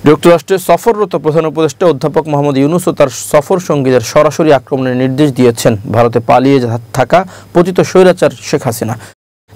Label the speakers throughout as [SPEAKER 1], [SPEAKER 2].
[SPEAKER 1] যুক্তরাষ্ট্রে সফররত প্রধান উপদেষ্টা অধ্যাপক মোহাম্মদ ইউনূস ও তার সফর সঙ্গীদের সরাসরি আক্রমণের নির্দেশ দিয়েছেন ভারতে পালিয়ে থাকা পতিত স্বৈরাচার শেখ হাসিনা।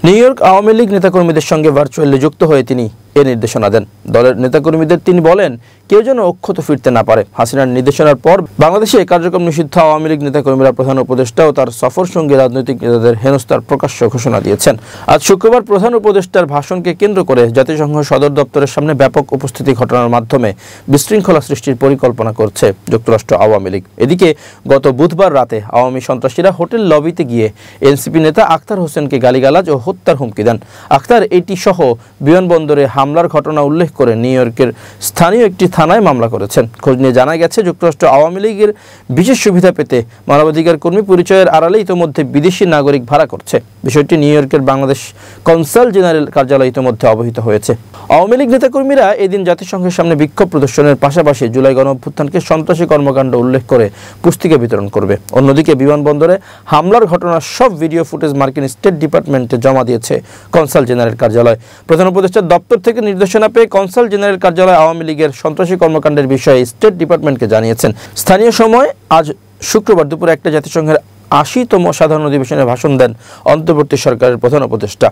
[SPEAKER 1] নিউ ইয়র্ক আওয়ামী লীগ নেতাকর্মীদের সঙ্গে ভার্চুয়ালি যুক্ত হয়ে তিনি এ নির্দেশনা দেন। দলের নেতাকর্মীদের তিনি বলেন, কেউ যেন অক্ষত ফিরতে না পারে। হাসিনার নির্দেশনার পর বাংলাদেশে কার্যক্রম নিষিদ্ধ আওয়ামী লীগ নেতাকর্মীরা প্রধান উপদেষ্টা ও তার সফর সঙ্গী রাজনৈতিক নেতাদের হেনস্থার প্রকাশ্য ঘোষণা দিয়েছেন। আজ শুক্রবার প্রধান উপদেষ্টার ভাষণকে কেন্দ্র করে জাতিসংঘ সদর দপ্তরের সামনে ব্যাপক উপস্থিতি ঘটানোর মাধ্যমে বিশৃঙ্খলা সৃষ্টির পরিকল্পনা করছে যুক্তরাষ্ট্র আওয়ামী লীগ। এদিকে গত বুধবার রাতে আওয়ামী সন্ত্রাসীরা হোটেল লবিতে গিয়ে এনসিপি নেতা আখতার হোসেনকে গালিগালাজ ও হত্যার হুমকি দেন। আখতার এটি সহ বিমানবন্দরে হামলার ঘটনা উল্লেখ করে নিউ ইয়র্কের স্থানীয় একটি থানায় মামলা করেছেন। খোঁজ নিয়ে জানা গেছে, যুক্তরাষ্ট্র আওয়ামী লীগের বিশেষ সুবিধা পেতে মানবাধিকার কর্মী পরিচয়ের আড়ালে ইতোমধ্যে বিদেশি নাগরিক ভাড়া করছে। বিষয়টি নিউ ইয়র্কের বাংলাদেশ কনসাল জেনারেল কার্যালয় ইতোমধ্যে অবহিত হয়েছে। আওয়ামী লীগ নেতাকর্মীরা এদিন জাতিসংঘের সামনে বিক্ষোভ প্রদর্শনের পাশাপাশি জুলাই গণঅভ্যুত্থানকে সন্ত্রাসী কর্মকাণ্ড উল্লেখ করে পুস্তিকা বিতরণ করবে। অন্যদিকে বিমানবন্দরে হামলার ঘটনার সব ভিডিও ফুটেজ মার্কিন স্টেট ডিপার্টমেন্টে জমা দিয়েছে কনসাল জেনারেল কার্যালয়। প্রধান উপদেষ্টার দপ্তর থেকে নির্দেশনা পেয়ে কনসাল জেনারেল কার্যালয় আওয়ামী লীগের সন্ত্রাসী কর্মকাণ্ডের বিষয়ে স্টেট ডিপার্টমেন্টকে জানিয়েছেন। স্থানীয় সময় আজ শুক্রবার দুপুরে একটা জাতিসংঘের ৮০তম সাধারণ অধিবেশনে ভাষণ দেন অন্তর্বর্তী সরকারের প্রধান উপদেষ্টা।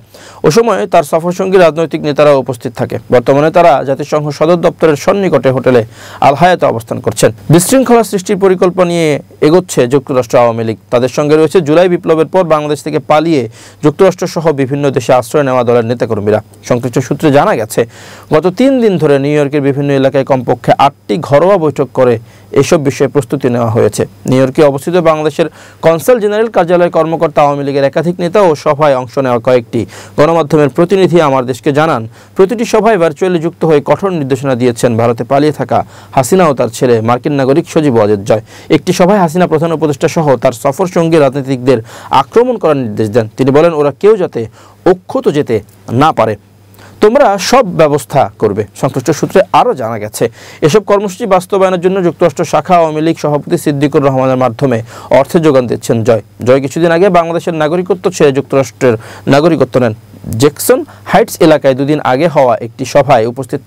[SPEAKER 1] ও সময় তার সফরসঙ্গী রাজনৈতিক নেতারা উপস্থিত থাকে। বর্তমানে তারা জাতিসংঘ সদর দপ্তরের সন্নিকটে হোটেলে আল হায়াতে অবস্থান করছেন। বিশৃঙ্খলা সৃষ্টির পরিকল্পনা নিয়ে এগোচ্ছে যুক্তরাষ্ট্র আওয়ামী লীগ। তাদের সঙ্গে রয়েছে জুলাই বিপ্লবের পর বাংলাদেশ থেকে পালিয়ে যুক্তরাষ্ট্র সহ বিভিন্ন দেশে আশ্রয় নেওয়া দলের নেতাকর্মীরা। সংশ্লিষ্ট সূত্রে জানা গেছে, গত ৩ দিন ধরে নিউ ইয়র্কের বিভিন্ন এলাকায় কমপক্ষে ৮টি ঘরোয়া বৈঠক করে এসব বিষয়ে প্রস্তুতি নেওয়া হয়েছে। নিউ ইয়র্কে অবস্থিত বাংলাদেশের কনসাল জেনারেল কার্যালয়ের কর্মকর্তা আওয়ামী লীগের একাধিক নেতা ও সভায় অংশ নেওয়া কয়েকটি গণমাধ্যমের প্রতিনিধি আমার দেশকে জানান, প্রতিটি সভায় ভার্চুয়ালি যুক্ত হয়ে কঠোর নির্দেশনা দিয়েছেন ভারতে পালিয়ে থাকা হাসিনা ও তার ছেলে মার্কিন নাগরিক সজীব ওয়াজেদ জয়। একটি সভায় হাসিনা প্রধান উপদেষ্টা সহ তার সফর সঙ্গী রাজনীতিকদের আক্রমণ করার নির্দেশ দেন। তিনি বলেন, ওরা কেউ যাতে অক্ষত যেতে না পারে, তোমরা সব ব্যবস্থা করবে। সংশ্লিষ্ট সূত্রে আরও জানা গেছে, এসব কর্মসূচি বাস্তবায়নের জন্য যুক্তরাষ্ট্র শাখা আওয়ামী লীগ সভাপতি সিদ্দিকুর রহমানের মাধ্যমে অর্থের যোগান দিচ্ছেন জয় কিছুদিন আগে বাংলাদেশের নাগরিকত্ব ছেড়ে যুক্তরাষ্ট্রের নাগরিকত্ব নেন। জ্যাকসন হাইটস এলাকায় দুদিন আগে হওয়া একটি সভায় উপস্থিত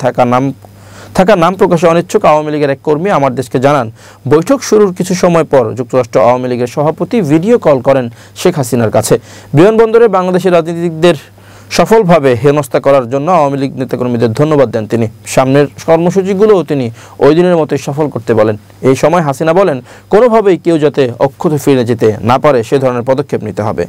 [SPEAKER 1] থাকা নাম প্রকাশে অনিচ্ছুক আওয়ামী লীগের এক কর্মী আমার দেশকে জানান, বৈঠক শুরুর কিছু সময় পর যুক্তরাষ্ট্র আওয়ামী লীগের সভাপতি ভিডিও কল করেন শেখ হাসিনার কাছে। বিমানবন্দরে বাংলাদেশের রাজনীতিকদের সফলভাবে হেনস্থা করার জন্য আওয়ামী লীগ নেতাকর্মীদের ধন্যবাদ দেন তিনি। সামনের কর্মসূচিগুলোও তিনি ওই দিনের মতোই সফল করতে বলেন। এই সময় হাসিনা বলেন, কোনোভাবেই কেউ যাতে অক্ষত ফিরে যেতে না পারে সে ধরনের পদক্ষেপ নিতে হবে।